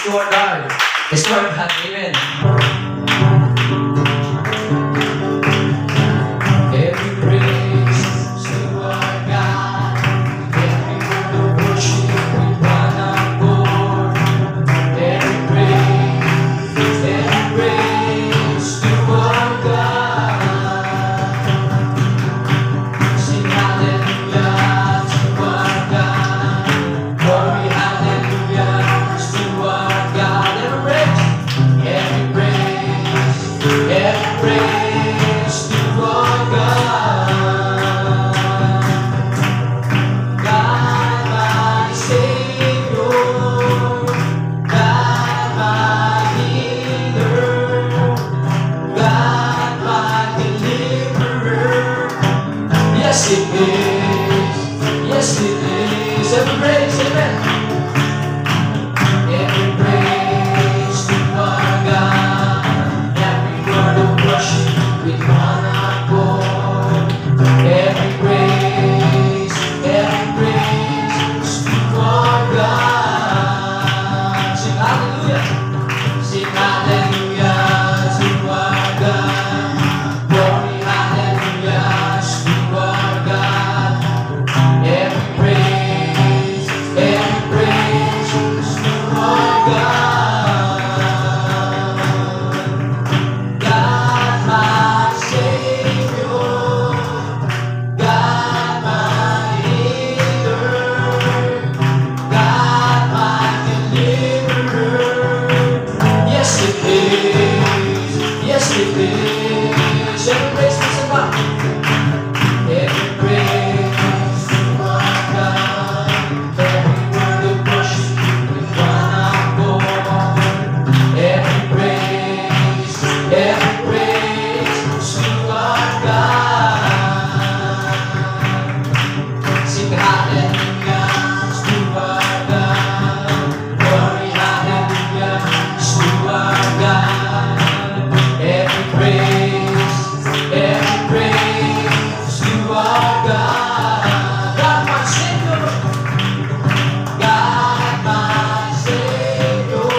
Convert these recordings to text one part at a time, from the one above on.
to our God. It's to our God. Amen. Every praise to our God. Every word of worship we run on board. Every praise to our God. Sing hallelujah to our God. Glory hallelujah to our God. Every praise to our God. God my Savior, God my healer, God my deliverer. Yes it is, yes it is. Every praise, amen. Every praise to our God. Every word of worship with one accord. Every praise to our God. Sing hallelujah to our God. Glory hallelujah to our God. Every praise to our God. God my Savior, God my healer, God my deliverer. Yes it is, yes it is. Every praise to God. Every praise to our God. Every word of worship with one accord. Every praise to our God. Sing hallelujah to our God. Glory hallelujah to our God. Every praise to our God. God my Savior, God my Savior,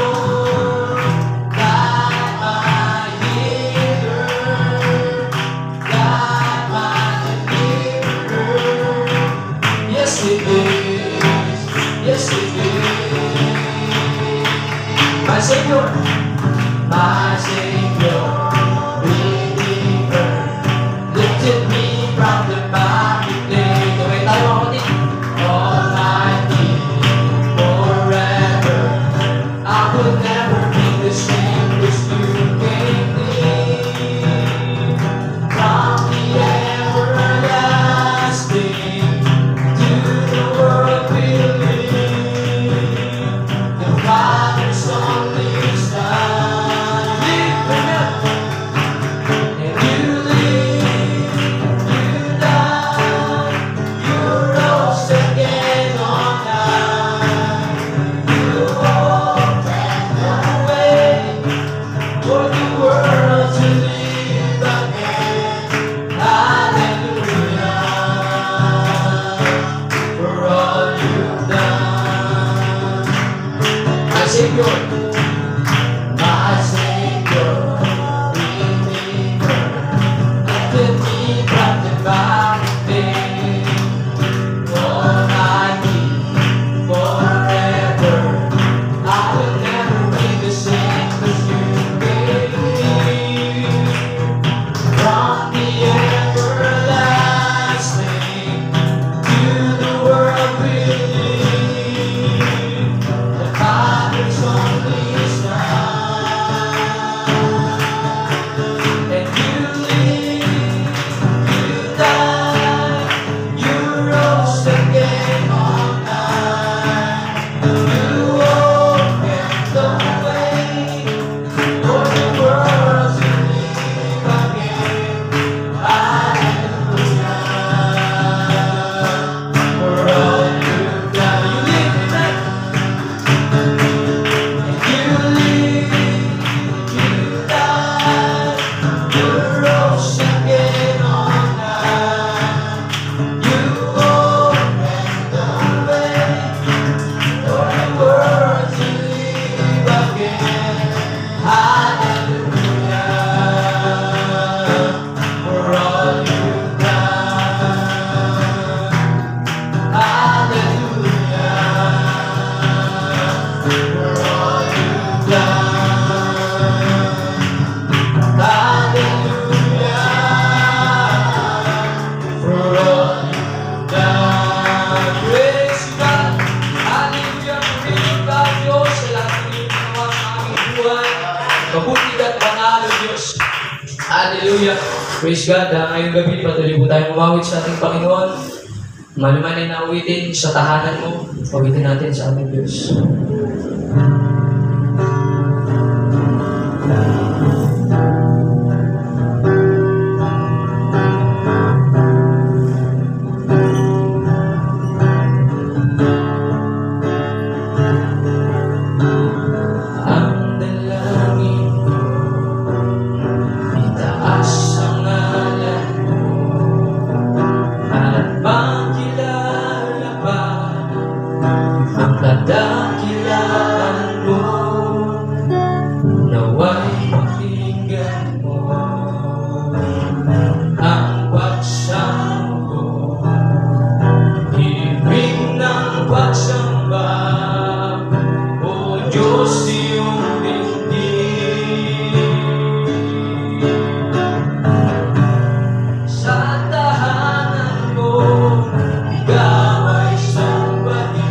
God my healer, God my deliverer. Yes it is, yes it is. My Savior, Redeemer, lifted me from the miry clay. Gawin tayo mga kapatid. Almighty, forever, I will never be the same, 'cause you gave me from the everlasting to the world we live. The Father's only Son, live Hallelujah. Praise God. Ngayong gabi, patuloy po tayong umawit sa ating Panginoon. Maluman ay nauwitin sa tahanan mo. Awitin natin sa ating Diyos. Dakilaan mo, nawa'y pakinggan mo ang pagsamba, ibig ng pagsamba, O Diyos iyong dindig. Sa tahanan mo, ikaw ay sambahin.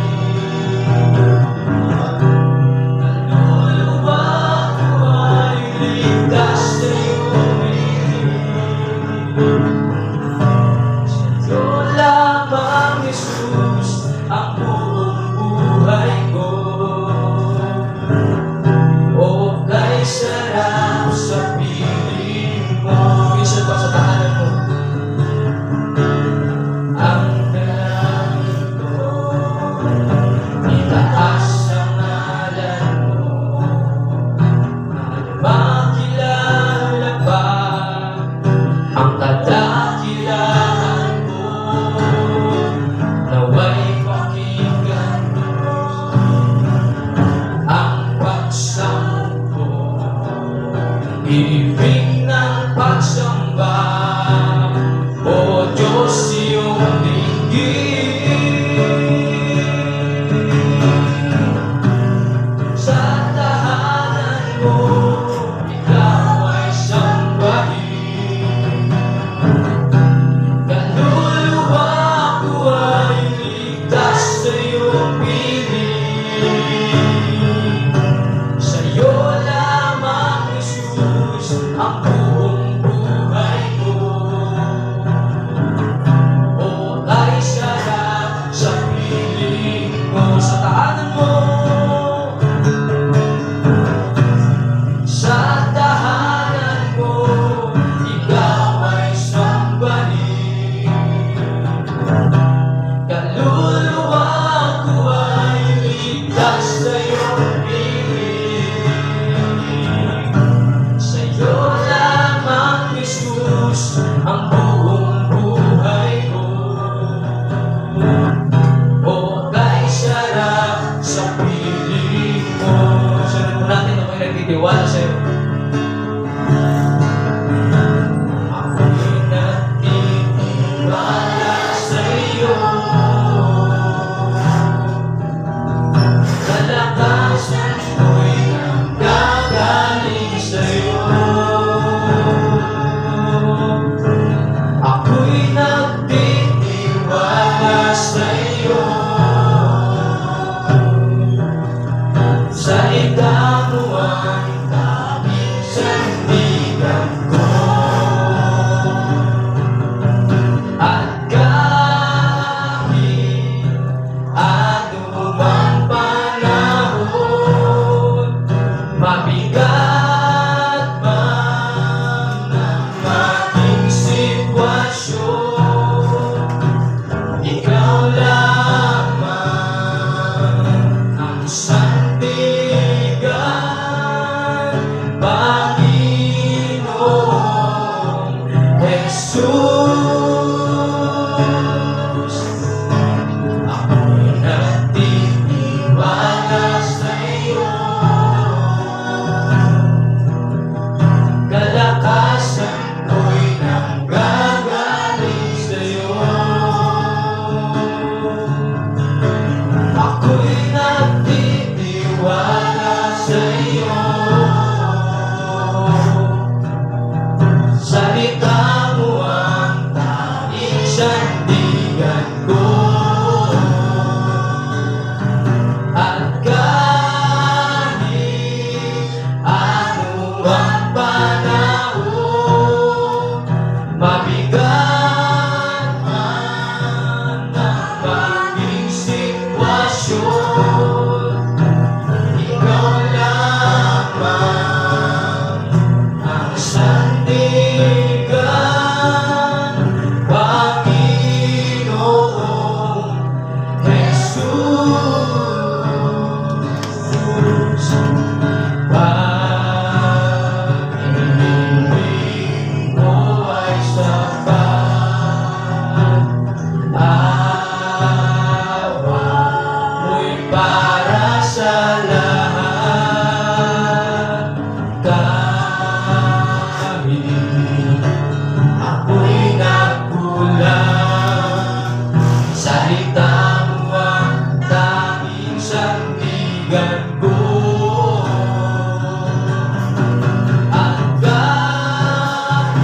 para sa lahat. Kahit ako'y nagkulang, salita mo ang tanging sandigan ko. At kahit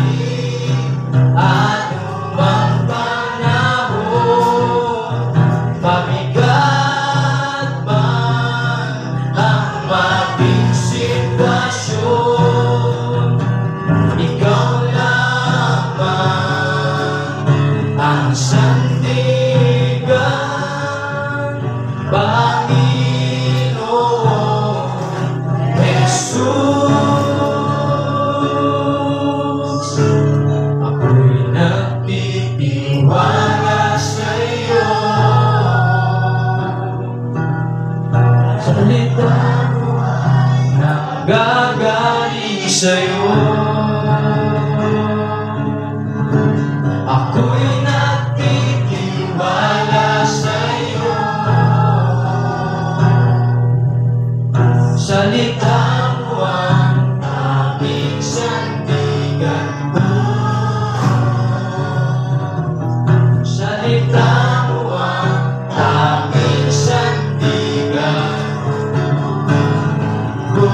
anumang panahon, mabigat man ang maging sitwasyon, ikaw lamang ang sandigan, Panginoon Jesus. Ako'y nagtitiwala sa'yo, salita mo ay nanggagaling sa'yo. Ako'y nagtitiwala sa'yo, salita mo ang aming sandigan ko. Salita mo ang aming sandigan ko.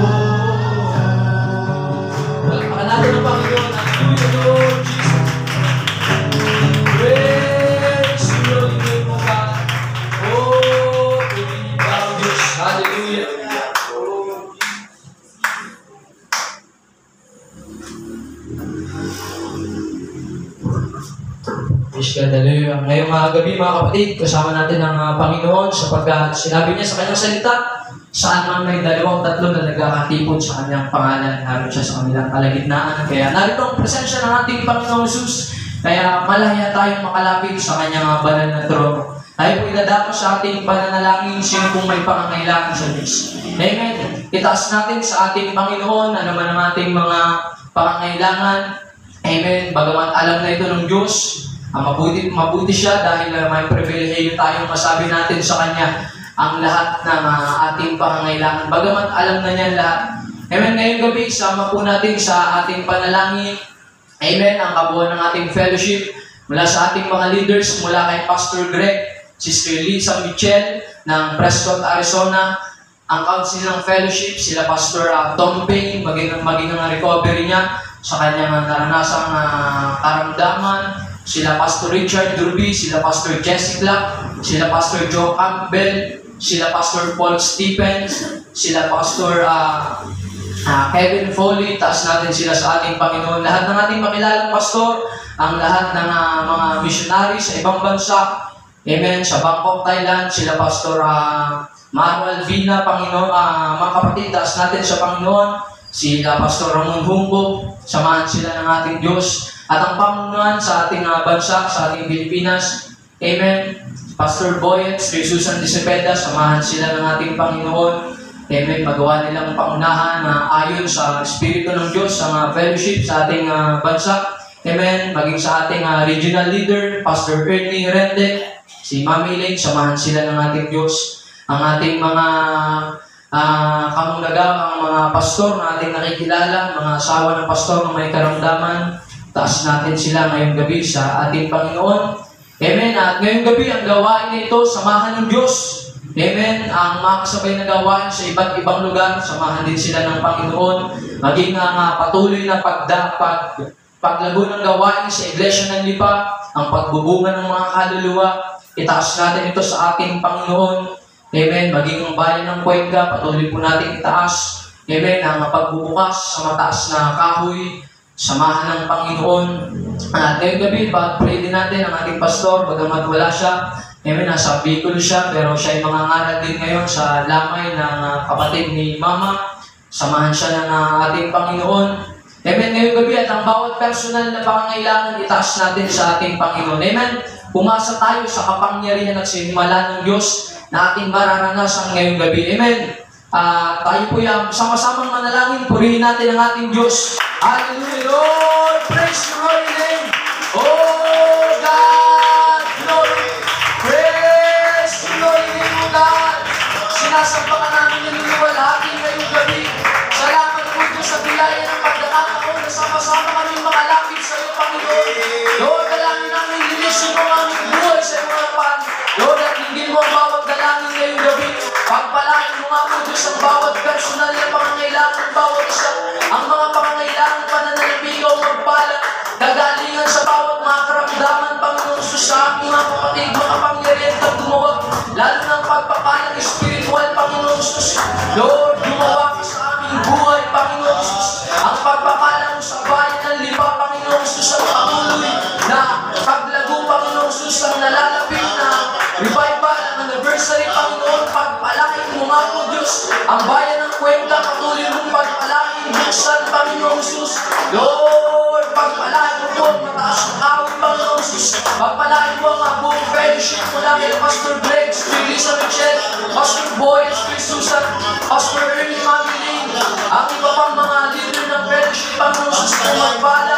Palakpakan natin ang Panginoon. Hallelujah, Lord Jesus. Praise the Lord, name of God. Oh, purihin thou Diyos. Hallelujah. Praise God, hallelujah. Ngayong gabi mga kapatid, kasama natin ang Panginoon sapagkat sinabi niya sa kanyang salita, saan man may 2 o 3 na nagkakatipon sa kanyang pangalan, naroon siya sa kanilang kalagitnaan. Kaya narito ang presensya ng ating Panginoong Jesus. Kaya malaya tayong makalapit sa kanyang banal na trono. Tayo po idadako sa ating pananalangin, sino kung may pangangailangan sa Diyos. Amen. Itaas natin sa ating Panginoon, ano man ang ating mga pangangailangan. Amen. Bagamat alam na ito ng Diyos, mabuti siya dahil may pribilehiyo tayong masabi natin sa Kanya ang lahat ng ating pangangailangan. Bagamat alam na niya lahat. Amen. Ngayong gabi, sama po natin sa ating panalangin. Amen. Ang kabuuan ng ating fellowship mula sa ating mga leaders, mula kay Pastor Greg, Sister Lisa Michel ng Prescott, Arizona, ang council ng fellowship, sila Pastor Tom Payne, maging ang recovery niya sa kanyang naranasang karamdaman, sila Pastor Richard Durby, sila Pastor Jesse Clark, sila Pastor Joe Campbell, sila Pastor Paul Stephens, sila Pastor Kevin Foley. Taas natin sila sa ating Panginoon. Lahat ng ating makilalang pastor, ang lahat ng mga missionary sa ibang bansa, amen, sa Bangkok, Thailand, sila Pastor Manuel Vina, Panginoon, mga kapatid, taas natin sa Panginoon, sila Pastor Ramon Humbo, samahan sila ng ating Diyos, at ang pamunuan sa ating bansa, sa ating Pilipinas, amen, Pastor Boyet, Sir Susan de Cepeda, samahan sila ng ating Panginoon, amen, magawa nilang pangunahan na ayon sa Espiritu ng Diyos, sa mga fellowship sa ating bansa, amen, maging sa ating regional leader, Pastor Ernie Rende, si Mami Elaine, samahan sila ng ating Diyos, ang ating mga kamungagaw, ang mga pastor na ating nakikilala, mga asawa ng pastor na may karamdaman, taas natin sila ngayong gabi sa ating Panginoon. Amen. At ngayong gabi, ang gawain na ito, samahan ng Diyos. Amen. Ang makasabay na gawain sa iba't ibang lugar, samahan din sila ng Panginoon. Maging ang patuloy na paglago ng gawain sa Iglesia ng Lipa, ang pagbubunga ng mga kaluluwa, itaas natin ito sa ating Panginoon. Amen. Maging ang bayan ng Cuenca, patuloy po natin itaas. Amen. Ang pagbubukas sa mataas na kahoy, samahan ng Panginoon. At ngayong gabi, pag-pray din natin ang ating pastor, bagamat wala siya. Amen. Nasa Bicol siya, pero siya ay mangangaral din ngayon sa lamay ng kapatid ni Mama. Samahan siya ng ating Panginoon. Amen. Ngayong gabi at ang bawat personal na pangangailangan, itaas natin sa ating Panginoon. Amen. Pumasa tayo sa kapangyarihan at sinimala ng Diyos na ating mararanasan ngayong gabi. Amen. Tayo po yung sama-samang manalangin, purihin natin ang ating Diyos. Hallelujah, Lord! Praise your holy name! Oh God, glory! Praise your holy name, O God! sinasampakan namin ng luwalhati ngayong gabi. Salamat po Diyos sa biyaya ng pagkakataon na sama-sama kami makalapit sa iyo, Panginoon. Lord, dalangin namin linisin mo ang aming buhay sa iyong harapan. Lord, at hinggil mo ang bawat dalangin ngayong gabi. Pagpalain mo nga po Diyos ang bawat personal na pangangailangan ng bawat isa. Ang mga pangangailangan pananalapigaw magpala. Kagalingan sa bawat mga karamdaman, Panginoon, sa aming mga kapatid, makapangyarihan kang gumawa. Lalo ng pagpapalang spiritual, Panginoon Jesus. Lord, gumawa ka sa aming buhay, Panginoon Jesus. Ang pagpapalang sa bayan ng Lipa, Panginoon Jesus, ang patuloy na paglago, Panginoon Jesus, ang nalalapit na revival, ang anniversary, Panginoon, pagpalain mo nga po, Diyos. Ang bayan ng Cuenca, patuloy mong pagpalain, buksan, Panginoon Jesus. Lord, pagpalain mo po ang mataas ng awit, Panginoon Jesus. Pagpalain mo ang buong fellowship mula kay Pastor Greg, Lisa Michelle, Pastor Boy, Pastor Susan, Pastor Ernie Mamiling, ang iba pang mga leader ng fellowship, Panginoon Jesus, na magpala.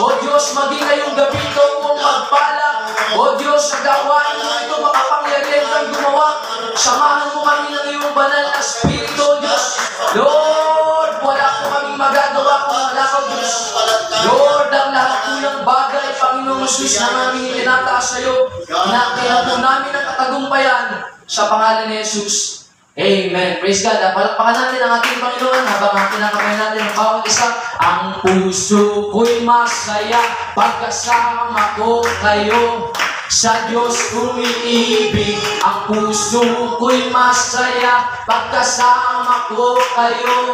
O Diyos, maging ngayong gabi ito po ang magpala. O Diyos, sa gawain mo ito, makapangyarihan kang gumawa. Samahan mo kami ng iyong banal na Espiritu, O Diyos. Lord, wala po kaming magagawa kung wala ka, Diyos. Lord, ang lahat po ng bagay, Panginoong Jesus, na namin itinataas sa iyo, na po namin ang katagumpayan sa pangalan ni Jesus. Amen. Praise God. Palakpakan natin ang ating Panginoon habang kinakamay natin ang bawat isa. Ang puso ko'y masaya pagkasama ko kayo. Sa Diyos umiibig. Ang puso ko'y masaya pagkasama ko kayo.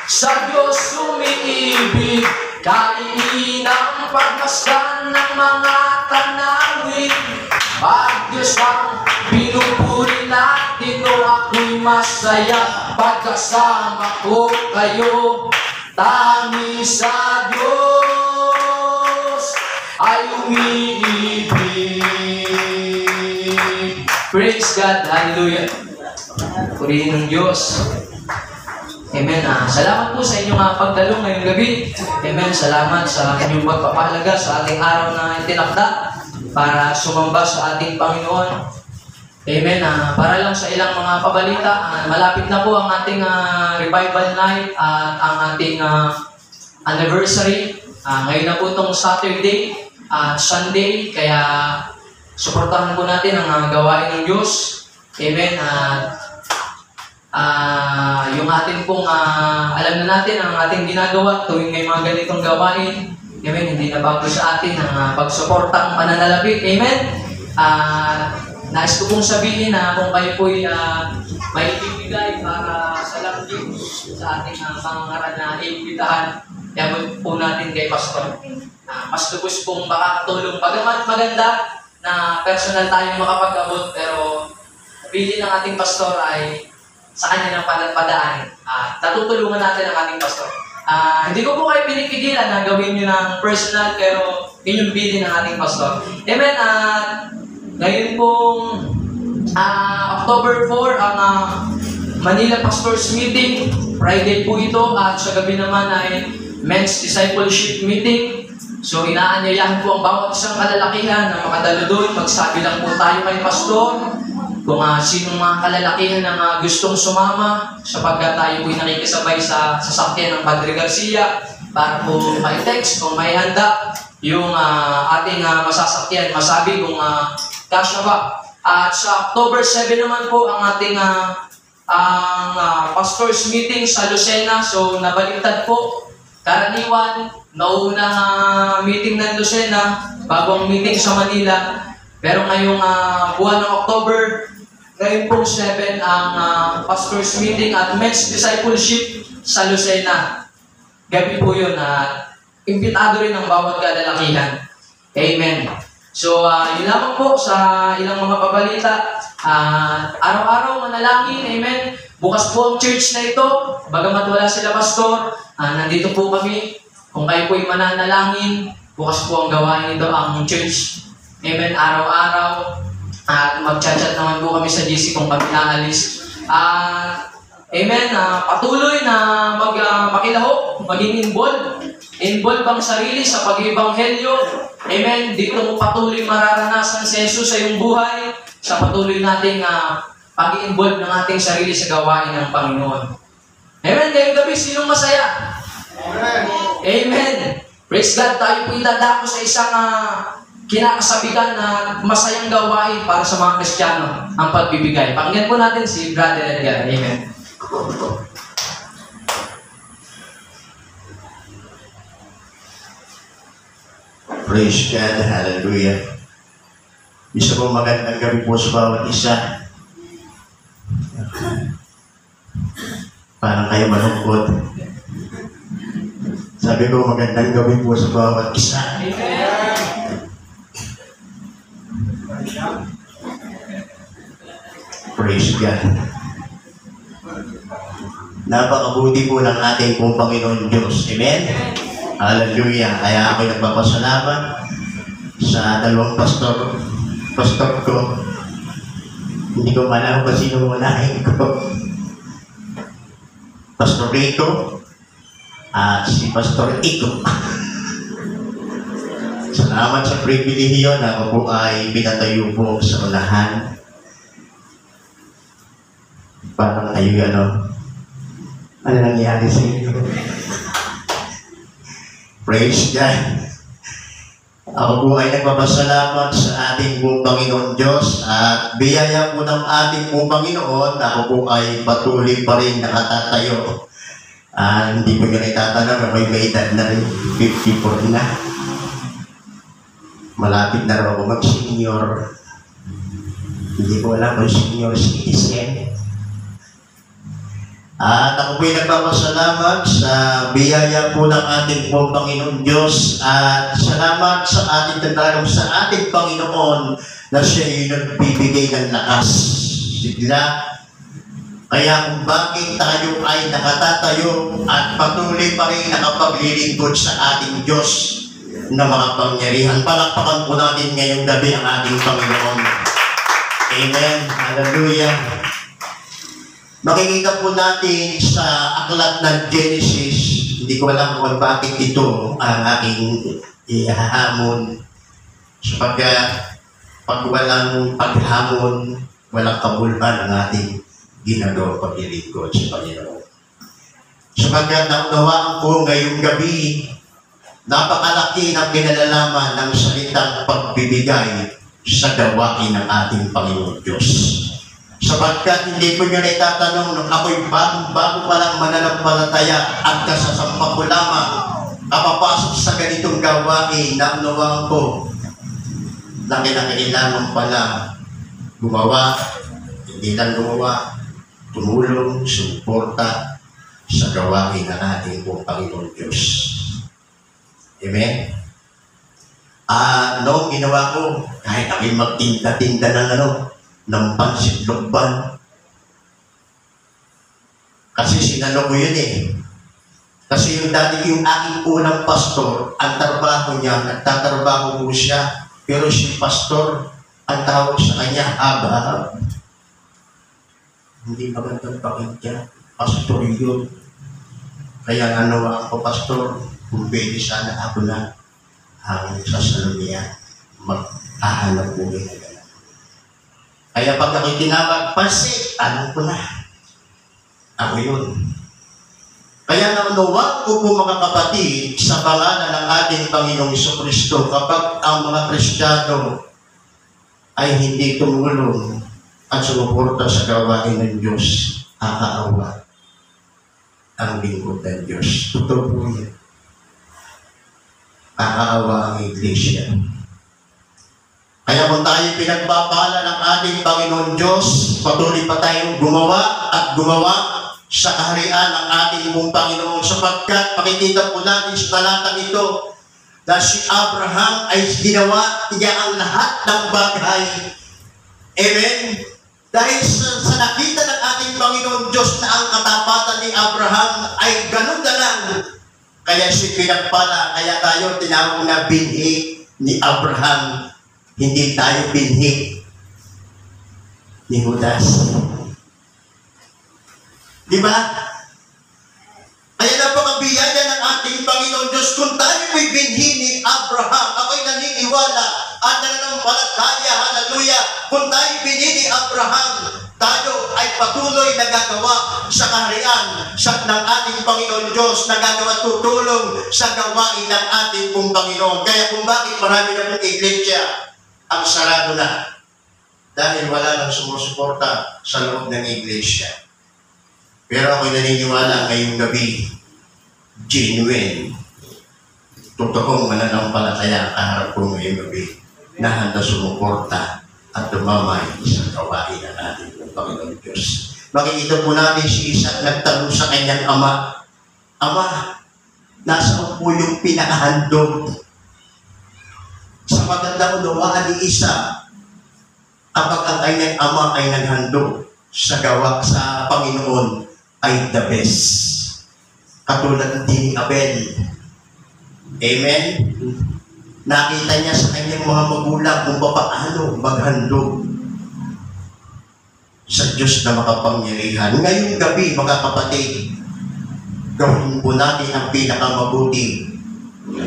Sa Diyos umiibig. Kaiinang pagmasdan ng mga tanawin. Pag Diyos ang pinupuri natin, o ako'y masaya pagkasama ko kayo. Tangi sa Diyos ay umiibig. Praise God. Hallelujah. Purihin ng Diyos. Amen. Salamat po sa inyong pagdalo ngayong gabi. Amen. Salamat sa inyong pagpapahalaga sa ating araw na itinakda para sumamba sa ating Panginoon. Amen. Para lang sa ilang mga pabalita, malapit na po ang ating revival night at ang ating anniversary. Ngayon na po itong Saturday at Sunday, kaya suportahan po natin ang gawain ng Diyos. Amen. Yung ating pong alam na natin ang ating ginagawa tuwing may mga ganitong gawain. Amen. Hindi na bago sa atin ang pagsuportang pananalapi. Amen. Nais ko pong sabihin na kung kayo po'y may ibigay para sa langit sa ating pangangaral na iimbitahan, yabot po natin kay Pastor. Mas lubos pong makakatulong. Bagamat maganda na personal tayong makapag-abot, pero pili ng ating Pastor ay sa kanya ng padaan. Natutulungan natin ang ating Pastor. Hindi ko po kayo pinipigilan na gawin nyo ng personal, pero inyong pili ng ating Pastor. Amen. Ngayon pong October 4, ang Manila Pastors Meeting. Friday po ito at sa gabi naman ay Men's Discipleship Meeting. So inaanyayahan po ang bawat isang kalalakihan na makadalo doon. Magsabi lang po tayo kay Pastor kung sinong mga kalalakihan na gustong sumama, sapagkat tayo po'y nakikisabay sa sasakyan ng Padre Garcia para po may text kung may handa yung ating masasakyan. Masabi kung kasya ba. At sa October 7 naman po ang ating pastors meeting sa Lucena. So nabaliktad po. Karaniwan, naunang meeting ng Lucena bago ang meeting sa Manila. Pero ngayong buwan ng October, ngayon pong 7 ang pastors meeting at men's discipleship sa Lucena. Gabi po yun. Imbitado rin ang bawat kalalakihan. Amen. So, yun lamang po sa ilang mga pabalita. Araw-araw manalangin, amen. Bukas po ang church na ito. Bagamat wala sila pastor, nandito po kami. Kung kayo po'y mananalangin, bukas po ang gawain nito ang church. Amen, araw-araw. At mag-chat-chat naman po kami sa GC kung kami naalis. Amen, patuloy na makilahok, maging involve ang sarili sa pag-ibanghelyo. Amen. Dito mo patuloy mararanasan si Jesus sa iyong buhay, sa patuloy nating pag-i-involve ng ating sarili sa gawain ng Panginoon. Amen. Ngayong gabi, sinong masaya? Amen. Amen. Praise God. Tayo po idadako sa isang kinakasabihan na masayang gawain para sa mga Kristiyano, ang pagbibigay. Pakinggan po natin si Brother Edgar. Amen. Praise God. Hallelujah. Isa pong magandang gabi po sa bawat isa. Parang kayo malungkot. Sabi ko, magandang gabi po sa bawat isa. Praise God. Napakabuti po ng ating pong Panginoon Diyos. Amen? Hallelujah. Kaya ako nagpapasalamat sa dalawang pastor ko. Hindi ko malaman kung sino unahin ko. Pastor Rico at si Pastor Iko. Salamat sa pribilehiyo na ako po ay pinatayo po sa unahan. Parang kayo ano nangyari sa inyo? Praise God. Ako po ay nagpapasalamat sa ating pong Panginoon Diyos at biyaya po ng ating pong Panginoon na ako po ay patuloy pa rin nakatatayo. Hindi ko nyo itatanong, may edad na rin, 54 na. Malapit na rin ako mag-senior. Hindi ko alam kung senior citizen. At ako po'y nagpapasalamat sa biyaya po ng ating pong Panginoon Diyos at salamat sa ating tatanong sa ating Panginoon na siya ay nagbibigay ng lakas. Sigla, kaya kung bakit tayo ay nakatatayo at patuloy pa rin nakapaglilingkod sa ating Diyos na makapangyarihan. Palakpakan po natin ngayong gabi ang ating Panginoon. Amen. Hallelujah. Makikita po natin sa aklat ng Genesis, hindi ko alam kung bakit ito ang aking ihahamon. Sapagkat pag walang paghamon, walang kabuluhan ang ating ginagawa paglilingkod sa Panginoon. Sapagkat naunawaan ko ngayong gabi, napakalaki ng kinalalaman ng salitang pagbibigay sa gawain ng ating Panginoon Diyos. Sapagkat hindi ko nyo naitatanong nung ako'y bago pa lang mananampalataya at kasasampa ko lamang kapapasok sa ganitong gawain na unawang ko na kinakailangan pala gumawa, hindi lang gumawa, tumulong, suporta sa gawain ng ating pong Panginoon Diyos. Amen? Noong ginawa ko, kahit ako'y magtinda-tinda ng pansitlokban. Kasi sinalo ko yun Kasi yung aking unang pastor, ang trabaho niya, nagtatrabaho po siya, pero si pastor, ang tawag sa kanya, Aba. Hindi magandang pakinggan, pastor yun. Kaya ako, pastor, kung pwede sana ako na ang sasalo niya, mag-ahanap po niya. Kaya pag ako'y tinawag, pansit, alam ko na. Ako yun. Kaya naunawaan ko po mga kapatid sa pangalan ng ating Panginoong Jesucristo kapag ang mga Kristiyano ay hindi tumulong at sumuporta sa gawain ng Diyos, akaawa ang lingkod ng Diyos. Totoo po yan. Akaawa ang Iglesia. Kaya kung tayo pinagpapala ng ating Panginoon Diyos, patuloy pa tayong gumawa at gumawa sa kaharian ng ating mong Panginoon sapagkat makikita po natin sa talatang ito na si Abraham ay ginawa niya ang lahat ng bagay. Amen? Dahil sa nakita ng ating Panginoon Diyos na ang katapatan ni Abraham ay ganun na lang. Kaya siya pinagpala, kaya tayo tinawag na binhi ni Abraham. Hindi tayo binhi ni Judas. Diba? Kaya napakabiyaya ng ating Panginoon Diyos kung tayo may binhi ni Abraham. Ako'y naniniwala at nananampalataya, hallelujah, kung tayo pinili Abraham, tayo ay patuloy na gagawa sa kaharian ng ating Panginoon Diyos, na gagawa tutulong sa gawain ng ating pong Panginoon. Kaya kung bakit marami na pong iglesia ang sarado na, dahil wala nang sumusuporta sa loob ng iglesia. Pero ako'y naniniwala ngayong gabi, genuine, totoong mananampalataya ang kaharap ko ngayong gabi, na handa sumuporta at tumamay sa gawain ng ating Panginoon Diyos. Makikita po natin si Isaac nagtanong sa kanyang ama, Ama, nasaan po yung pinakahandog? Sa magandang unawaan ni Isaac, kapag ang kanyang ama ay naghandog sa gawa sa Panginoon, ay the best. Katulad din ni Abel. Amen? Nakita niya sa kanyang mga magulang kung paano maghandog sa Diyos na makapangyarihan. Ngayong gabi, mga kapatid, gawin po natin ang pinakamabuti.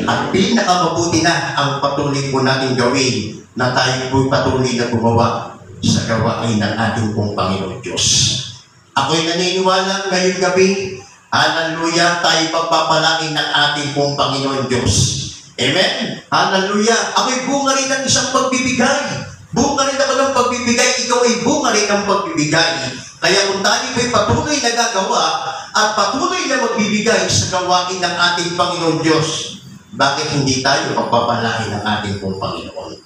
At pinakamabuti na ang patuloy po natin gawin, na tayo po patuloy na gumawa sa gawain ng ating pong Panginoon Diyos. Ako'y naniniwala ngayong gabi, hallelujah, tayo pagpapalain ng ating pong Panginoon Diyos. Amen? Hallelujah. Ako'y bunga rin ng isang pagbibigay. Bunga rin ako ng pagbibigay, ikaw ay bunga rin ng pagbibigay. Kaya kung tayo ay patuloy na gagawa at patuloy na magbibigay sa gawain ng ating Panginoon Diyos, bakit hindi tayo pagpapalain ng ating pong Panginoon?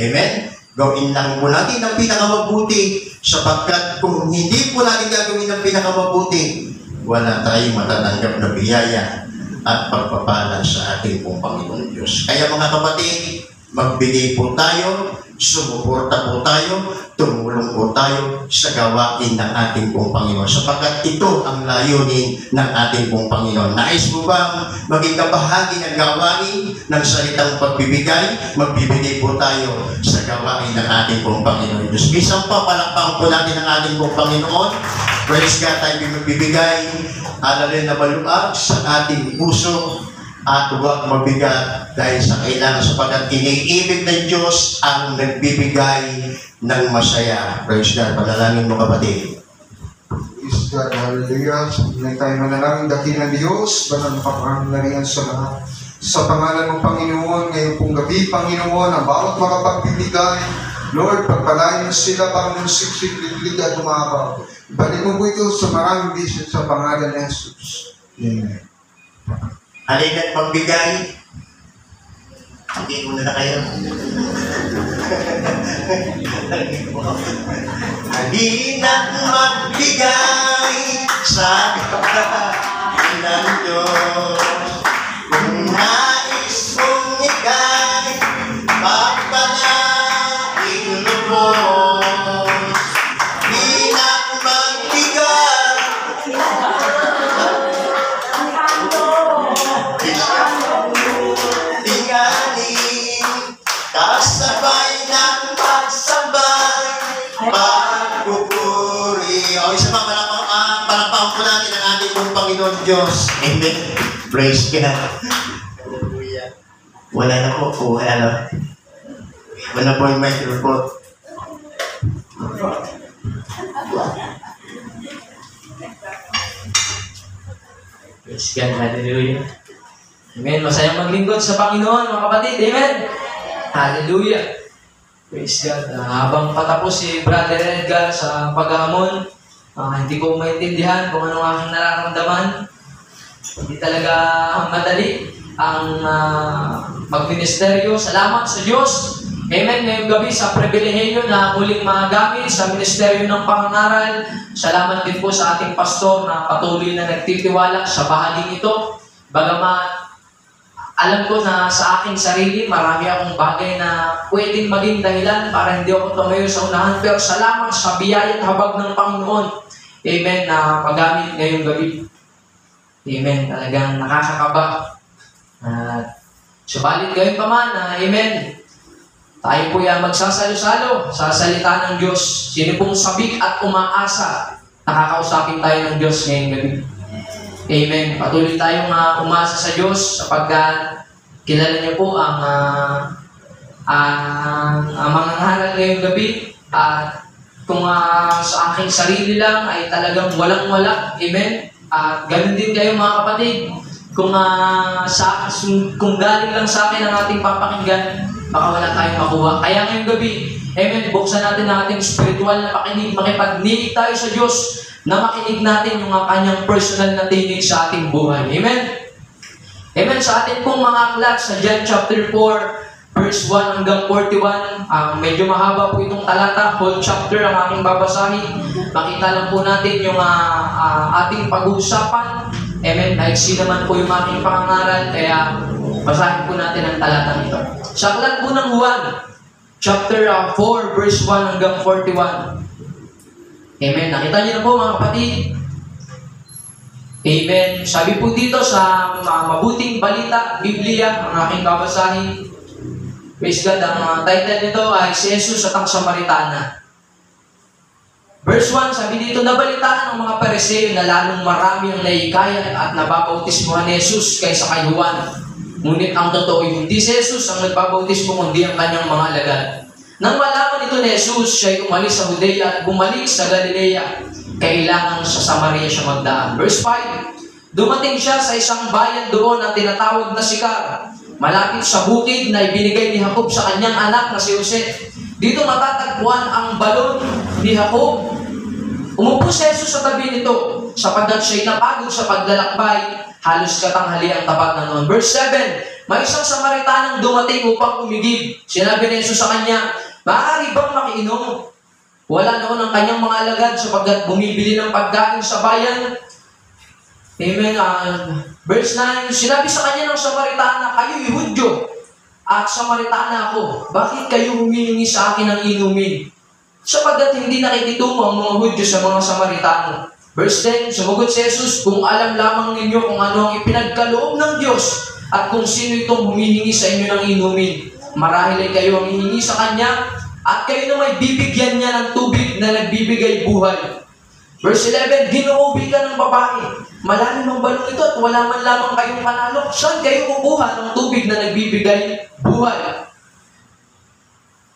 Amen? Gawin lang po natin ang pinakamabuti, sapagkat kung hindi po natin gagawin ang pinakamabuti, wala tayong matatanggap na biyaya at pagpapala sa ating pong Panginoon Diyos. Kaya mga kapatid, magbigay po tayo, sumuporta po tayo, tumulong po tayo sa gawain ng ating pong Panginoon, sapagkat ito ang layunin ng ating pong Panginoon. Nais mo bang maging kabahagi ng gawain ng salitang pagbibigay? Magbibigay po tayo sa gawain ng ating pong Panginoon Diyos. Isang pa, palakpakan po natin ang ating pong Panginoon. Praise God, tayo magbibigay, alalay na maluag sa ating puso, at huwag mabigat dahil sa kailangan, sapagkat iniibig ng Diyos ang nagbibigay ng masaya. Praise God. Panalangin mo, kapatid. Praise God. Hallelujah. Sabihin tayo manalangin, dakilang Diyos, banal na kapangyarihan sa lahat. Sa pangalan ng Panginoon, ngayong pong gabi, Panginoon, ang bawat makapagbibigay, Lord, pagpalain mo sila, Panginoon, siksik-liglig at umabaw. Ibalik mo po ito sa maraming bisit sa pangalan ng Jesus. Amen. Halina't magbigay. Hindi muna na kayo. Halina't magbigay sa gawain ng Diyos. Kung nais mong ikay, pagpalain lubos. Halina't magbigay. Kasabay ng pagsabay, pagpupuri. O, isa pa, palakpakan po natin ang ating pong Panginoon Diyos. Amen. Praise God. Hallelujah. Wala na po. Wala po yung microphone. Praise God, hallelujah. Amen. Masayang maglingkod sa Panginoon, mga kapatid. Amen. Hallelujah. Praise God. Habang patapos si Brother Edgar sa paghamon, hindi ko maintindihan kung anong aking nararamdaman. Hindi talaga madali ang magministeryo. Salamat sa Diyos. Amen. Ngayong gabi sa pribilehiyo na muling magamit sa ministeryo ng pangangaral. Salamat din po sa ating pastor na patuloy na nagtitiwala sa bahaling ito. Bagamat alam ko na sa aking sarili, marami akong bagay na pwedeng maging dahilan para hindi ako tumayo sa unahan. Pero salamat sa biyaya at habag ng Panginoon. Amen. Na magamit ngayong gabi. Amen. Talagang nakakakaba. Subalit gayon pa man, amen. Tayo po yan magsasalo-salo sa salita ng Diyos. Sino pong sabik at umaasa, nakakausapin tayo ng Diyos ngayong gabi. Amen. Patuloy tayong umasa sa Diyos sapagkat kilala niyo po ang ang mga ngaral ngayong gabi. At kung sa aking sarili lang ay talagang walang-wala. Amen? At ganun din kayo mga kapatid. Kung galing lang sa akin ang ating papakinggan, baka wala tayong makuha. Kaya ngayong gabi, amen, buksan natin ang ating spiritual na pakinig, makipagniig tayo sa Diyos, na makinig natin yung kanyang personal na tinig sa ating buhay. Amen? Amen. Sa ating pong mga aklat sa John chapter 4, verse 1 hanggang 41, medyo mahaba po itong talata, whole chapter ang aking babasahin. Makita lang po natin yung ating pag-uusapan. Amen. Naiksi naman po yung aking pangangaral, kaya basahin po natin ang talatang ito. Sa aklat po ng Juan, chapter 4, verse 1 hanggang 41. Amen. Nakita niyo na po mga kapatid. Amen. Sabi po dito sa mabuting balita, Biblia, ang aking babasahin. Praise God. Ang title nito ay si Jesus at ang Samaritana. Verse 1, sabi dito, nabalitaan ng mga Pariseo na lalong marami ang naikayat at nababautismohan ni Jesus kaysa kay Juan. Ngunit ang totoo, hindi si Jesus ang nagbabautismo, kundi ang kanyang mga alagad. Nang malaman ito ni Jesus, siya'y umalis sa Judea at bumalik sa Galilea. Kailangan sa Samaria siya magdaan. Verse 5, dumating siya sa isang bayan doon na tinatawag na Sicar, malapit sa bukid na ibinigay ni Jacob sa kanyang anak na si Jose. Dito matatagpuan ang balon ni Jacob. Umupo si Jesus sa tabi nito, sapagkat siya'y napagod sa paglalakbay, halos katanghali ang tapat na noon. Verse 7, may isang Samaritanang dumating upang umigib. Sinabi ni Jesus sa kanya, maaari bang makiinom? Wala noon ang kanyang mga alagad sapagkat bumibili ng pagkain sa bayan. Amen. Verse 9, sinabi sa kanya ng Samaritana, kayo'y Hudyo at Samaritana ako. Bakit kayo humihingi sa akin ng inumin? Sapagkat hindi nakikitungo ang mga Hudyo sa mga Samaritano. Verse 10, sumagot si Jesus, kung alam lamang ninyo kung ano ang ipinagkaloob ng Diyos at kung sino itong humihingi sa inyo ng inumin, marahil ay kayo ang hihingi sa Kanya at kayo na may bibigyan niya ng tubig na nagbibigay buhay. Verse 11, ginuubi ka ng babae. Malalim ang balong ito at wala man lamang kayong panalo. Saan kayo kukuha ng tubig na nagbibigay buhay?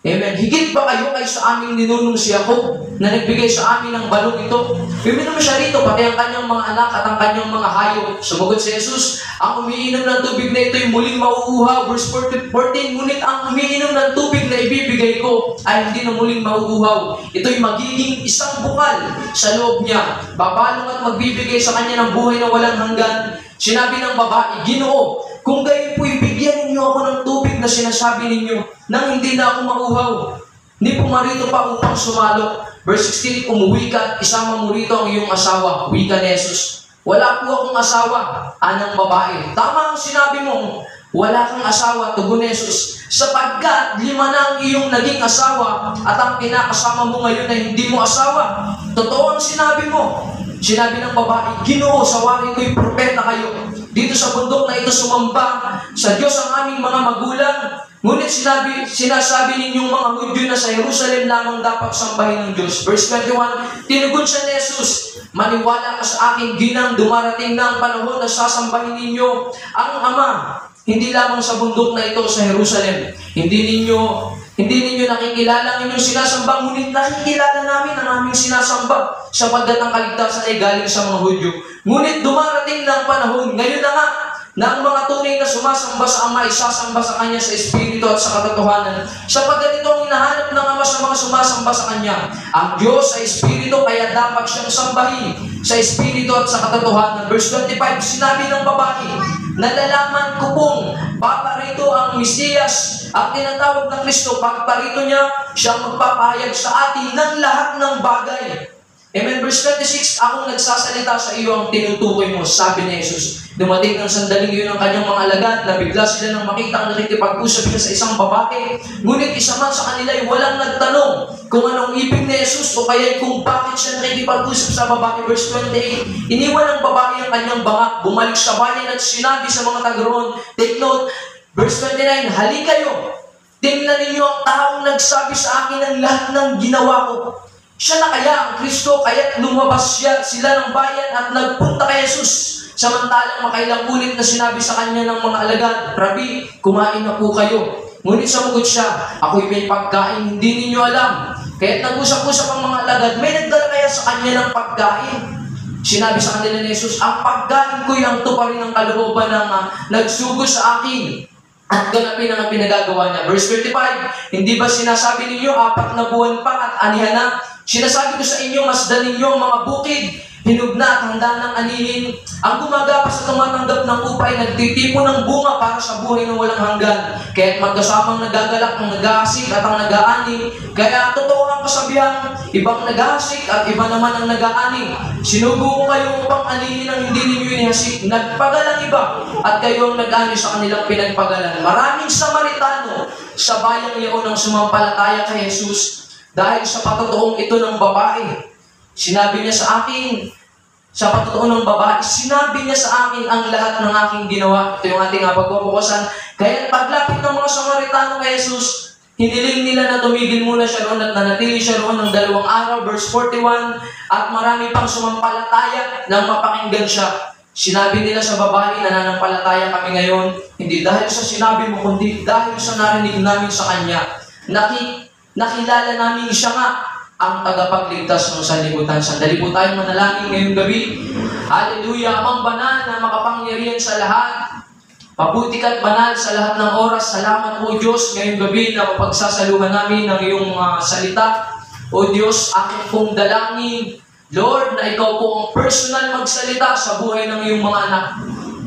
Amen. Higit ba kayo kay sa aming ninunong si Jacob na nagbigay sa amin ng balong ito? Bibigyan mo siya rito, pati ang kanyang mga anak at ang kanyang mga hayop. Sumagot si Jesus, ang umiinom ng tubig na ito ay muling mauuhaw. Verse 14, ngunit ang umiinom ng tubig na ibibigay ko ay hindi na muling mauuhaw. Ito'y magiging isang bukal sa loob niya. Babalong at magbibigay sa kanya ng buhay na walang hanggan. Sinabi ng babae, Ginoo, kung gayon po ibigyan ninyo ako ng tubig na sinasabi ninyo, nang hindi na ako mauhaw, hindi pumarito pa upang sumalo. Verse 16, umuwi ka at isama mo rito ang iyong asawa. Wika ni Jesus, wala po akong asawa, anang babae. Tama ang sinabi mo, wala kang asawa, tugon ni Jesus, sapagkat 5 na ang iyong naging asawa at ang kinakasama mo ngayon ay hindi mo asawa. Totoo ang sinabi mo. Sinabi ng babae, Ginoo, sawarin ko'y propeta kayo. Dito sa bundok na ito sumamba sa Diyos ang aming mga magulang. Ngunit sinasabi ninyong mga Hudyo na sa Jerusalem lamang dapat sambahin ng Diyos. Verse 21, tinugon siya ni Jesus, maniwala ka sa aking ginang, dumarating na ang panahon na sasambahin ninyo ang Ama. Hindi lamang sa bundok na ito sa Jerusalem. Hindi ninyo nakikilala ang inyong sinasamba, ngunit nakikilala namin ang aming sinasamba sapagkat ang kaligtasan ay galing sa mga Hudyo. Ngunit dumarating na ang panahon, ngayon na nga, na ang mga tunay na sumasamba sa Ama ay sasamba sa Kanya sa Espiritu at sa katotohanan. Sapagkat ito ang hinahanap ng Ama sa mga sumasamba sa Kanya. Ang Diyos ay Espiritu, kaya dapat siyang sambahin sa Espiritu at sa katotohanan. Verse 25, sinabi ng babae, nalalaman ko pong paparito ang Mesiyas at tinatawag ng Kristo. Pagparito niya, siyang magpapahayag sa atin ng lahat ng bagay. Amen. Verse 26, akong nagsasalita sa iyo ang tinutukoy mo, sabi ni Jesus. Dumating ng sandaling iyon ang kanyang mga alagad, na bigla sila nang makita ang nakikipag-usap siya sa isang babae. Ngunit isa man sa kanila ay walang nagtanong kung anong ibig ni Jesus o kaya kung bakit siya nakikipag-usap sa babae. Verse 28, iniwan ng babae ang kanyang bangak, bumalik sa bayan at sinabi sa mga taga-roon, take note, verse 29, hali kayo, tingnan ninyo ang taong nagsabi sa akin ang lahat ng ginawa ko. Siya na kaya ang Kristo, kaya't lumabas sila ng bayan at nagpunta kay Jesus. Samantalang makailang ulit na sinabi sa kanya ng mga alagad, Rabi, kumain na po kayo. Ngunit sumugot siya, ako'y may pagkain, hindi ninyo alam. Kaya't nag-usap-usap ang mga alagad, may nagdala kaya sa kanya ng pagkain. Sinabi sa kanila ni Jesus, ang pagkain ko'y ang tuparin ng kalooban ng nagsugo sa akin. At ganapin ang pinagagawa niya. Verse 35, hindi ba sinasabi ninyo, 4 na buwan pa at anihan na? Sinasabi ko sa inyo, masdan ninyo ang mga bukid, hinug na at handa ng anihin. Ang gumagapa sa tumatanggap ng upa ay nagtitipon ng bunga para sa buhay na walang hanggan. Kaya't magkasamang nagagalak ang nag-aasik at ang nag-aani. Kaya totoo ang kasabihan, ibang nag-aasik at iba naman ang nag-aani. Sinugo ko kayo upang anihin ang hindi ninyo inihasik. Nagpagalang iba at kayo ang nag-ani sa kanilang pinagpagalan. Maraming Samaritano sa bayang iyon ang sumampalataya kay Jesus dahil sa patotoong ito ng babae. Sinabi niya sa akin, sa patutuon ng babae, sinabi niya sa akin ang lahat ng aking ginawa. Ito yung ating pagpupukusan. Kaya paglapit ng mga Samaritano kay Jesus, hiniling nila na tumigil muna siya roon at nanatili siya roon ng 2 araw, verse 41, at marami pang sumampalataya nang mapakinggan siya. Sinabi nila sa babae, nananampalataya kami ngayon, hindi dahil sa sinabi mo, kundi dahil sa narinig namin sa kanya. Nakilala namin siya nga, ang tagapagligtas ng sanlibutan. Sandali po tayong manalangin ngayong gabi. Hallelujah! Amang banal na makapangyarihan sa lahat. Mabuti ka't banal sa lahat ng oras. Salamat po Diyos ngayong gabi na mapagsasaluhan namin ng iyong salita. O Diyos, aking pong dalangin, Lord, na ikaw po ang personal magsalita sa buhay ng iyong mga anak.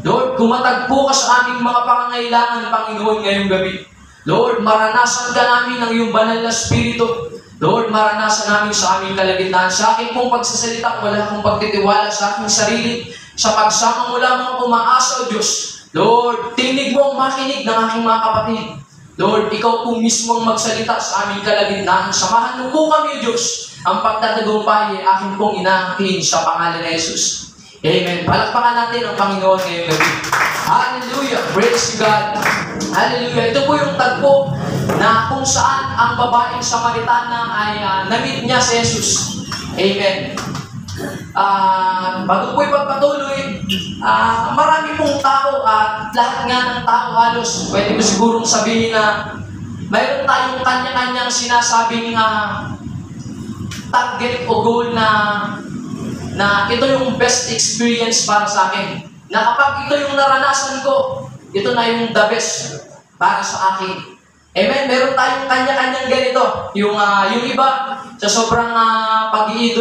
Lord, kumatag po ka sa aming mga pangangailangan, Panginoon, ngayong gabi. Lord, maranasan ka namin ng iyong banal na Espiritu. Lord, maranasan namin sa aming kalagitnaan. Sa aking pong pagsasalita, wala akong pagtitiwala sa aking sarili. Sa pagsama mo lamang umaasa, O Diyos. Lord, tinig mo ang makinig ng aking mga kapatid. Lord, ikaw po mismo ang magsalita sa aming kalagitnaan. Samahan mo po kami, O Diyos. Ang pagtatagumpay ay aking pong inaangkin sa pangalan ni Jesus. Amen. Palakpakan natin ang Panginoon ngayong gabi. Hallelujah. Praise God. Hallelujah. Ito po yung tagpo na kung saan ang babaeng Samaritana ay na-meet niya si Jesus. Amen. Bago po ipagpatuloy, marami pong tao at lahat nga ng tao halos, pwede ko sigurong sabihin na mayroon tayong kanya-kanyang sinasabing target o goal na ito yung best experience para sa akin. Na kapag ito yung naranasan ko, ito na yung the best para sa akin. Amen? Meron tayong kanya-kanyang ganito. Yung iba, sa sobrang pag-iidol